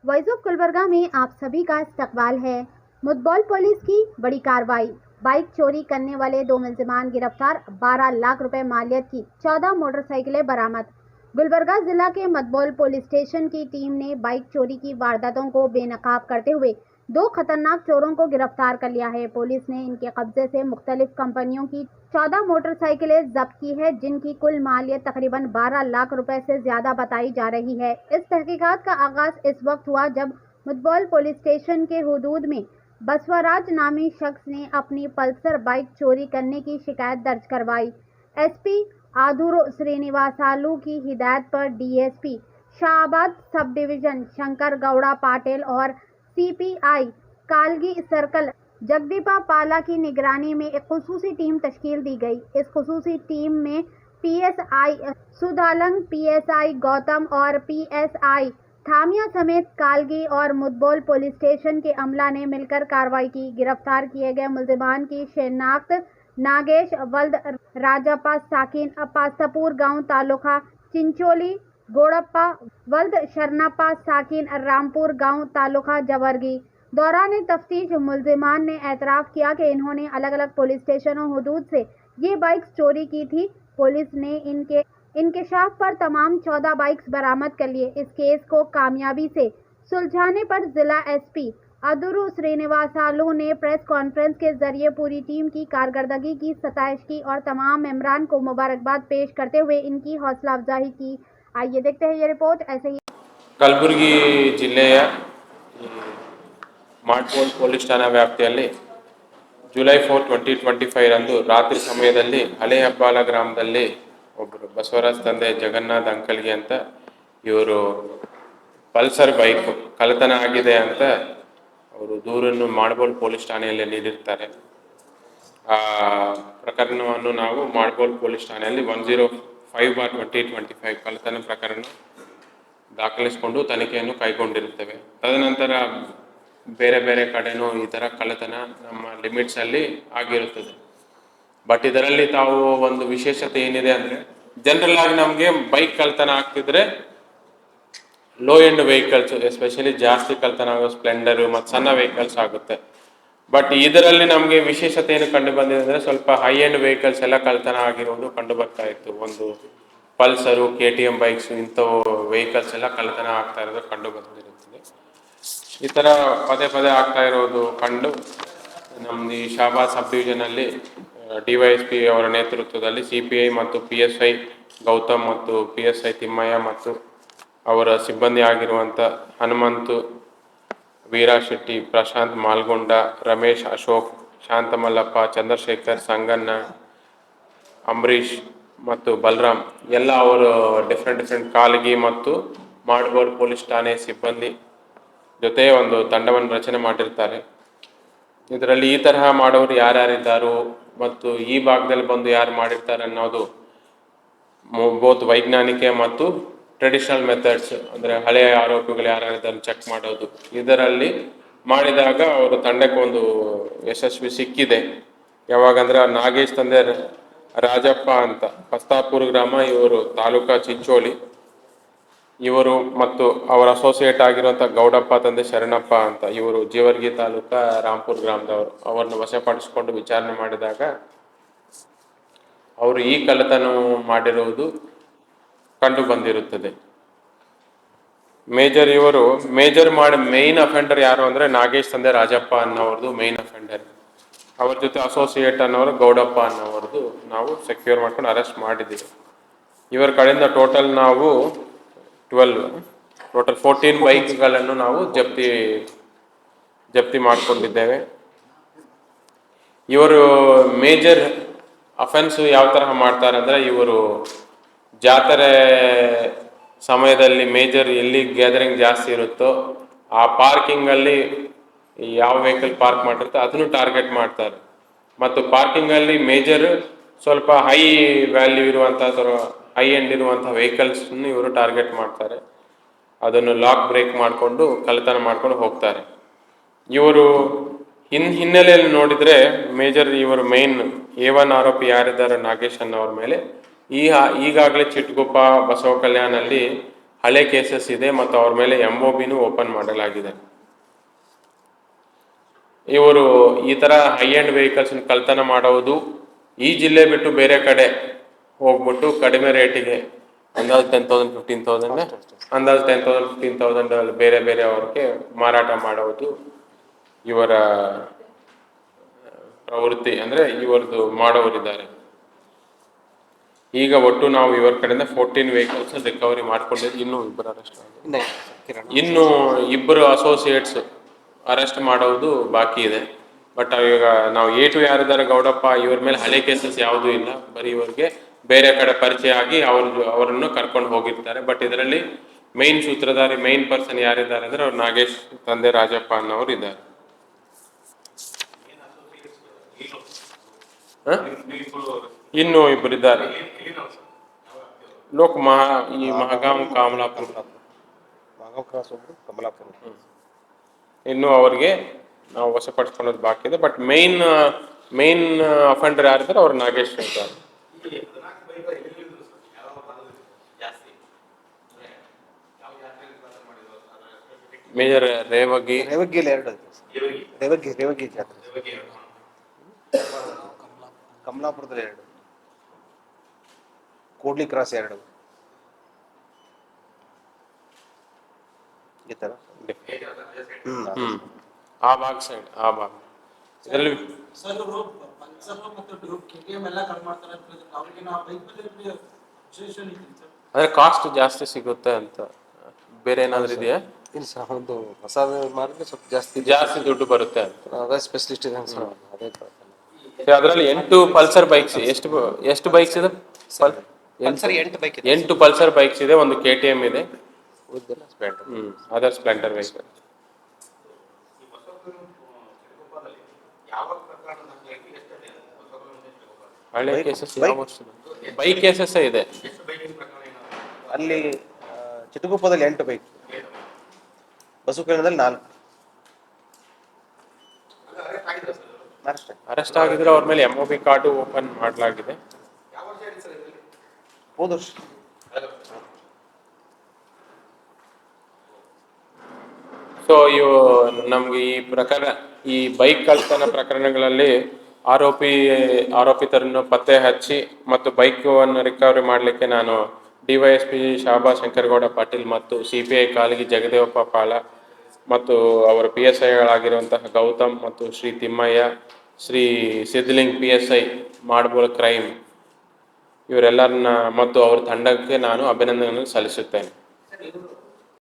Voice of Gulbarga में आप सभी का इस्तकबाल है। मुद्बौल पुलिस की बड़ी कार्रवाई। बाइक चोरी करने वाले 2 मुलजिमान गिरफ्तार। 12 लाख रुपए मालियत की 14 मोटरसाइकिलें बरामद। गुलबर्गा जिला के मुद्बौल पुलिस स्टेशन की टीम ने बाइक चोरी की वारदातों को बेनकाब करते हुए 2 खतरनाक चोरों को गिरफ्तार कर लिया है। पुलिस ने इनके कब्जे से मुख्तलिफ कंपनियों की 14 मोटरसाइकिलें जब्त की है, जिनकी कुल मालियत तकरीबन 12 लाख रुपए से ज्यादा बताई जा रही है। इस तहकीकात का आगाज इस वक्त हुआ जब मुद्बौल पुलिस स्टेशन के हुदूद में बसवराज नामी शख्स ने अपनी पल्सर बाइक चोरी करने की शिकायत दर्ज करवाई। एसपी आदूरो श्रीनिवासालू की हिदायत पर DSP Shahabad sub division Shankar Gowda Patil और सीपीआई कालगी सर्कल जगदीपा पाला की निगरानी में एक खुसूसी टीम तश्कील दी गई। इस खुसूसी टीम में पीएसआई सुधालंग, पीएसआई गौतम और पीएसआई थामिया समेत कालगी और मुद्बौल पुलिस स्टेशन के अमला ने मिलकर कार्रवाई की। गिरफ्तार किए गए मुलजिमान की शिनाख्त नागेश वल्द राजप्पा साकिन पास्तपुर गांव तालुका चिंचोली, गोड़प्पा वल्द शरणप्पा साकिन रामपुर गांव तालुका जवर्गी। दौरान तफ्तीश मुलजिमान ने एतराफ़ किया कि इन्होंने अलग अलग पुलिस स्टेशनों हुदूद से ये बाइक्स चोरी की थी। पुलिस ने इनके इंकशाफ पर तमाम 14 बाइक्स बरामद कर लिए। इस केस को कामयाबी से सुलझाने पर जिला एसपी अदुरु श्रीनिवासालू ने प्रेस कॉन्फ्रेंस के जरिए पूरी टीम की कारकर्दगी की सताइश की और तमाम मेंबरान को मुबारकबाद पेश करते हुए इनकी हौसला अफजाई की। आइए देखते हैं ये रिपोर्ट। ऐसे ही ಕಲಬುರಗಿ ಜಿಲ್ಲೆಯ ಮಾಡ್ಬೋಲ್ ಪೊಲೀಸ್ ಠಾಣಾ ವ್ಯಾಪ್ತಿಯಲ್ಲಿ ಜುಲೈ 4, 2025 ರಂದು ರಾತ್ರಿ ಸಮಯದಲ್ಲಿ ಹಳೆ ಹೆಬ್ಬಾಳ ಗ್ರಾಮದಲ್ಲಿ ಒಬ್ಬರು ಬಸವರಾಜ್ ತಂದೆ ಜಗನ್ನಾಥ್ ಅಂಕಲ್ಗೆ ಅಂತ ಇವರು ಪಲ್ಸರ್ ಬೈಕ್ ಕಳ್ಳತನ ಆಗಿದೆ ಅಂತ ಅವರು ದೂರನ್ನು ಮಾಡ್ಬೋಲ್ ಪೊಲೀಸ್ ಠಾಣೆಯಲ್ಲಿ ನೀಡಿರ್ತಾರೆ. ಆ ಪ್ರಕರಣವನ್ನು ನಾವು ಮಾಡ್ಬೋಲ್ ಪೊಲೀಸ್ ಠಾಣೆಯಲ್ಲಿ 105/2025 ಕಳ್ಳತನ ಪ್ರಕರಣ ದಾಖಲಿಸಿಕೊಂಡು ತನಿಖೆಯನ್ನು ಕೈಗೊಂಡಿರುತ್ತೇವೆ. ತದನಂತರ ಬೇರೆ ಬೇರೆ ಕಡೆನೂ ಈ ಥರ ಕಳ್ಳತನ ನಮ್ಮ ಲಿಮಿಟ್ಸಲ್ಲಿ ಆಗಿರುತ್ತದೆ. ಬಟ್ ಇದರಲ್ಲಿ ತಾವು ಒಂದು ವಿಶೇಷತೆ ಏನಿದೆ ಅಂದರೆ, ಜನರಲ್ ಆಗಿ ನಮಗೆ ಬೈಕ್ ಕಳ್ಳತನ ಆಗ್ತಿದ್ರೆ ಲೋ ಎಂಡ್ ವೆಹಿಕಲ್ಸ್ ಎಸ್ಪೆಷಲಿ ಜಾಸ್ತಿ ಕಳ್ಳತನ ಆಗೋ ಸ್ಪ್ಲೆಂಡರು ಮತ್ತು ಸಣ್ಣ ವೆಹಿಕಲ್ಸ್ ಆಗುತ್ತೆ. ಬಟ್ ಇದರಲ್ಲಿ ನಮಗೆ ವಿಶೇಷತೆ ಏನು ಕಂಡು ಬಂದಿದೆ ಅಂದರೆ, ಸ್ವಲ್ಪ ಹೈ ಎಂಡ್ ವೆಹಿಕಲ್ಸ್ ಎಲ್ಲ ಕಳ್ಳತನ ಆಗಿರೋದು ಕಂಡು ಬರ್ತಾ ಇತ್ತು. ಒಂದು ಪಲ್ಸರು, KTM ಬೈಕ್ಸು, ಇಂಥವು ವೆಹಿಕಲ್ಸ್ ಎಲ್ಲ ಕಳ್ಳತನ ಆಗ್ತಾ ಇರೋದು ಕಂಡು ಬಂದಿರುತ್ತದೆ. ಈ ಥರ ಪದೇ ಪದೇ ಆಗ್ತಾ ಇರೋದು ಕಂಡು ನಮ್ದು ಈ ಶಾಬಾದ್ ಸಬ್ ಡಿವಿಷನಲ್ಲಿ DYSP ಅವರ ನೇತೃತ್ವದಲ್ಲಿ CPI ಮತ್ತು PSI ಗೌತಮ್ ಮತ್ತು PSI ತಿಮ್ಮಯ್ಯ ಮತ್ತು ಅವರ ಸಿಬ್ಬಂದಿ ಆಗಿರುವಂಥ ಹನುಮಂತು, ವೀರಾಶೆಟ್ಟಿ, ಪ್ರಶಾಂತ್ ಮಾಲ್ಗೊಂಡ, ರಮೇಶ್, ಅಶೋಕ್, ಶಾಂತಮಲ್ಲಪ್ಪ, ಚಂದ್ರಶೇಖರ್, ಸಂಗಣ್ಣ, ಅಂಬರೀಶ್ ಮತ್ತು ಬಲರಾಮ್ ಎಲ್ಲ ಅವರು ಡಿಫ್ರೆಂಟ್ ಕಾಲ್ಗಿ ಮತ್ತು ಮಾಡ್ಬೋಲ್ ಪೊಲೀಸ್ ಠಾಣೆ ಸಿಬ್ಬಂದಿ ಜೊತೆ ಒಂದು ತಂಡವನ್ನು ರಚನೆ ಮಾಡಿರ್ತಾರೆ. ಇದರಲ್ಲಿ ಈ ತರಹ ಮಾಡೋರು ಯಾರ್ಯಾರಿದ್ದಾರೋ ಮತ್ತು ಈ ಭಾಗದಲ್ಲಿ ಬಂದು ಯಾರು ಮಾಡಿರ್ತಾರೆ ಅನ್ನೋದು ಬೋತ್ ವೈಜ್ಞಾನಿಕ ಮತ್ತು ಟ್ರೆಡಿಷನಲ್ ಮೆಥಡ್ಸ್, ಅಂದರೆ ಹಳೆಯ ಆರೋಪಿಗಳು ಯಾರ್ಯಾರಿದ್ದಾರೆ ಚೆಕ್ ಮಾಡೋದು, ಇದರಲ್ಲಿ ಮಾಡಿದಾಗ ಅವರು ತಂಡಕ್ಕೆ ಒಂದು ಯಶಸ್ವಿ ಸಿಕ್ಕಿದೆ. ಯಾವಾಗಂದ್ರೆ ನಾಗೇಶ್ ತಂದೆ ರಾಜಪ್ಪ ಅಂತ ಪಸ್ತಾಪುರ ಗ್ರಾಮ, ಇವರು ತಾಲೂಕಾ ಚಿಂಚೋಳಿ, ಇವರು ಮತ್ತು ಅವರ ಅಸೋಸಿಯೇಟ್ ಆಗಿರುವಂಥ ಗೌಡಪ್ಪ ತಂದೆ ಶರಣಪ್ಪ ಅಂತ ಇವರು ಜೇವರ್ಗಿ ತಾಲೂಕಾ ರಾಂಪುರ ಗ್ರಾಮದವರು. ಅವರನ್ನು ವಶಪಡಿಸಿಕೊಂಡು ವಿಚಾರಣೆ ಮಾಡಿದಾಗ ಅವರು ಈ ಕಳ್ಳತನ ಮಾಡಿರುವುದು ಕಂಡು ಬಂದಿರುತ್ತದೆ. ಮೇಜರ್ ಮಾಡಿ ಮೇನ್ ಅಫೆಂಡರ್ ಯಾರು ಅಂದರೆ ನಾಗೇಶ್ ತಂದೆ ರಾಜಪ್ಪ ಅನ್ನೋರ್ದು ಮೇನ್ ಅಫೆಂಡರ್. ಅವ್ರ ಜೊತೆ ಅಸೋಸಿಯೇಟ್ ಅನ್ನೋರು ಗೌಡಪ್ಪ ಅನ್ನೋರ್ದು ನಾವು ಸೆಕ್ಯೂರ್ ಮಾಡ್ಕೊಂಡು ಅರೆಸ್ಟ್ ಮಾಡಿದ್ದೀವಿ. ಇವರ ಕಡೆಯಿಂದ ಟೋಟಲ್ 14 ಬೈಕ್ಗಳನ್ನು ನಾವು ಜಪ್ತಿ ಮಾಡಿಕೊಂಡಿದ್ದೇವೆ. ಇವರು ಮೇಜರ್ ಅಫೆನ್ಸು ಯಾವ ತರಹ ಮಾಡ್ತಾರೆ ಅಂದರೆ, ಇವರು ಜಾತ್ರೆ ಸಮಯದಲ್ಲಿ ಮೇಜರ್ ಎಲ್ಲಿ ಗ್ಯಾದರಿಂಗ್ ಜಾಸ್ತಿ ಇರುತ್ತೋ ಆ ಪಾರ್ಕಿಂಗಲ್ಲಿ ಯಾವ ವೆಹಿಕಲ್ ಪಾರ್ಕ್ ಮಾಡಿರುತ್ತೆ ಅದನ್ನು ಟಾರ್ಗೆಟ್ ಮಾಡ್ತಾರೆ. ಮತ್ತು ಪಾರ್ಕಿಂಗಲ್ಲಿ ಮೇಜರ್ ಸ್ವಲ್ಪ ಹೈ ವ್ಯಾಲ್ಯೂ ಇರುವಂಥ ಹೈ ಎಂಡ್ ಇರುವಂಥ ವೆಹಿಕಲ್ಸನ್ನು ಇವರು ಟಾರ್ಗೆಟ್ ಮಾಡ್ತಾರೆ. ಅದನ್ನು ಲಾಕ್ ಬ್ರೇಕ್ ಮಾಡಿಕೊಂಡು ಕಳ್ಳತನ ಮಾಡ್ಕೊಂಡು ಹೋಗ್ತಾರೆ. ಇವರು ಹಿನ್ನೆಲೆಯಲ್ಲಿ ನೋಡಿದರೆ ಮೇಜರ್ ಇವರು ಮೇನ್ A1 ಆರೋಪಿ ಯಾರಿದ್ದಾರೆ ನಾಗೇಶ್ ಅನ್ನೋರ ಮೇಲೆ ಈಗಾಗಲೇ ಚಿಟ್ಗುಪ್ಪ, ಬಸವ ಕಲ್ಯಾಣಲ್ಲಿ ಹಳೆ ಕೇಸಸ್ ಇದೆ ಮತ್ತು ಅವ್ರ ಮೇಲೆ MOBನೂ ಓಪನ್ ಮಾಡಲಾಗಿದೆ. ಇವರು ಈ ಥರ ಹೈ ಎಂಡ್ ವೆಹಿಕಲ್ಸ್ನ ಕಳ್ತನ ಮಾಡೋದು ಈ ಜಿಲ್ಲೆ ಬಿಟ್ಟು ಬೇರೆ ಕಡೆ ಹೋಗ್ಬಿಟ್ಟು ಕಡಿಮೆ ರೇಟಿಗೆ ಅಂದಾಜು 10,000 15,000 ಅಂದಾಜು 10,000 15,000 ಬೇರೆ ಬೇರೆ ಅವ್ರಿಗೆ ಮಾರಾಟ ಮಾಡೋದು ಇವರ ಪ್ರವೃತ್ತಿ, ಅಂದರೆ ಇವರದು ಮಾಡೋರಿದ್ದಾರೆ. ಈಗ ಒಟ್ಟು ನಾವು ಇವರ ಕಡೆಯಿಂದ 14 ವೆಹಿಕಲ್ಸ್ ರಿಕವರಿ ಮಾಡ್ಕೊಂಡಿದ್ದು. ಇನ್ನೂ ಇಬ್ಬರು ಅರೆಸ್ಟ್ ಆಗಿದೆ. ಇನ್ನು ಇಬ್ಬರು ಅಸೋಸಿಯೇಟ್ಸ್ ಅರೆಸ್ಟ್ ಮಾಡೋದು ಬಾಕಿ ಇದೆ. ಬಟ್ ಈಗ ನಾವು ಯಾರಿದ್ದಾರೆ ಗೌಡಪ್ಪ, ಇವ್ರ ಮೇಲೆ ಹಳೆ ಕೇಸಸ್ ಯಾವುದೂ ಇಲ್ಲ. ಬರೀ ಇವ್ರಿಗೆ ಬೇರೆ ಕಡೆ ಪರಿಚಯ ಆಗಿ ಅವರನ್ನು ಕರ್ಕೊಂಡು ಹೋಗಿರ್ತಾರೆ. ಬಟ್ ಇದರಲ್ಲಿ ಮೈನ್ ಸೂತ್ರಧಾರಿ, ಮೈನ್ ಪರ್ಸನ್ ಯಾರಿದ್ದಾರೆ ಅಂದ್ರೆ ಅವ್ರು ನಾಗೇಶ್ ತಂದೆ ರಾಜಪ್ಪ ಅನ್ನೋರು ಇದ್ದಾರೆ. ಇನ್ನು ಇಬ್ಬರಿದ್ದಾರೆ. ಈ ಮಹಾಗಾಂವ್ ಕಮಲಾಪುರ, ಇನ್ನು ಅವ್ರಿಗೆ ನಾವು ವಶಪಡಿಸ್ಕೊಳ್ಳೋದು ಬಾಕಿ ಇದೆ. ಬಟ್ ಮೈನ್ ಅಫೆಂಡರ್ ಯಾರಿದ್ದಾರೆ ಅವ್ರು ನಾಗೇಶ್ ಇದ್ದಾರೆ. ಮೇಜರ್ ರೇವಗಿಯಲ್ಲಿ 2 ರೇವಗಿ ಜಾತ್ರೆ, ಕಮಲಾಪುರದಲ್ಲಿ 2, ಕೋಡ್ಲಿ ಕ್ರಾಸ್ 2 ಈ ತರ ಆ ಭಾಗ ಸೈಡ್ ಆ ಭಾಗ ಇದರಲ್ಲಿ ಅಂದ್ರೆ ಕಾಸ್ಟ್ ಜಾಸ್ತಿ ಸಿಗುತ್ತೆ ಅಂತ ಬೇರೆ ಏನಾದ್ರು ಇದೆಯಾ? ಇಲ್ಲ ಸರ್, ಒಂದು ಹೊಸ ಮಾರ್ಗ ಸ್ವಲ್ಪ ಜಾಸ್ತಿ ದುಡ್ಡು ಬರುತ್ತೆ ಅಂತ ಅದೇ ಸ್ಪೆಷಲಿಸ್ಟ್ ಇದೆ ಸರ್. ಅದೇ ಅದರಲ್ಲಿ 8 ಪಲ್ಸರ್ ಬೈಕ್ಸ್, ಎಷ್ಟು ಬೈಕ್ಸ್ ಇದೆ? 8 ಪಲ್ಸರ್ ಬೈಕ್ಸ್ ಇದೆ, ಒಂದು KTM ಇದೆ, ಅದರ್ ಸ್ಪ್ಲೆಂಡರ್ ವೆಹಿಕಲ್. ಹಳೆ ಕೇಸಸ್ ಬೈಕ್ ಕೇಸಸ್ ಇದೆ ಅಲ್ಲಿ. ಚಿಟಗುಪ್ಪದಲ್ಲಿ 8 ಬೈಕ್, ಬಸವಕಲ್ಯಾಣದಲ್ಲಿ 4 ಅರೆಸ್ಟ್ ಆಗಿದ್ರೆ ಅವ್ರ ಮೇಲೆ MOB ಕಾರ್ಡು ಓಪನ್ ಮಾಡಲಾಗಿದೆ. ಹೋದ ವರ್ಷ ಸೊ ನಮ್ಗೆ ಈ ಬೈಕ್ ಕಳ್ತನ ಪ್ರಕರಣಗಳಲ್ಲಿ ಆರೋಪಿತರನ್ನು ಪತ್ತೆ ಹಚ್ಚಿ ಮತ್ತು ಬೈಕನ್ನು ರಿಕವರಿ ಮಾಡಲಿಕ್ಕೆ ನಾನು DYSP ಶಾಬಾ ಶಂಕರಗೌಡ ಪಾಟೀಲ್ ಮತ್ತು CPI ಕಾಲಗಿ ಜಗದೇವಪ್ಪ ಪಾಳ ಮತ್ತು ಅವರ PSIಗಳಾಗಿರುವಂತಹ ಗೌತಮ್ ಮತ್ತು ಶ್ರೀ ತಿಮ್ಮಯ್ಯ, ಶ್ರೀ ಸಿದ್ಲಿಂಗ್ PSI ಮಾಡ್ಬೋಳ್ ಕ್ರೈಮ್, ಇವರೆಲ್ಲರನ್ನ ಮತ್ತು ಅವರ ತಂಡಕ್ಕೆ ನಾನು ಅಭಿನಂದನೆಯನ್ನು ಸಲ್ಲಿಸುತ್ತೇನೆ.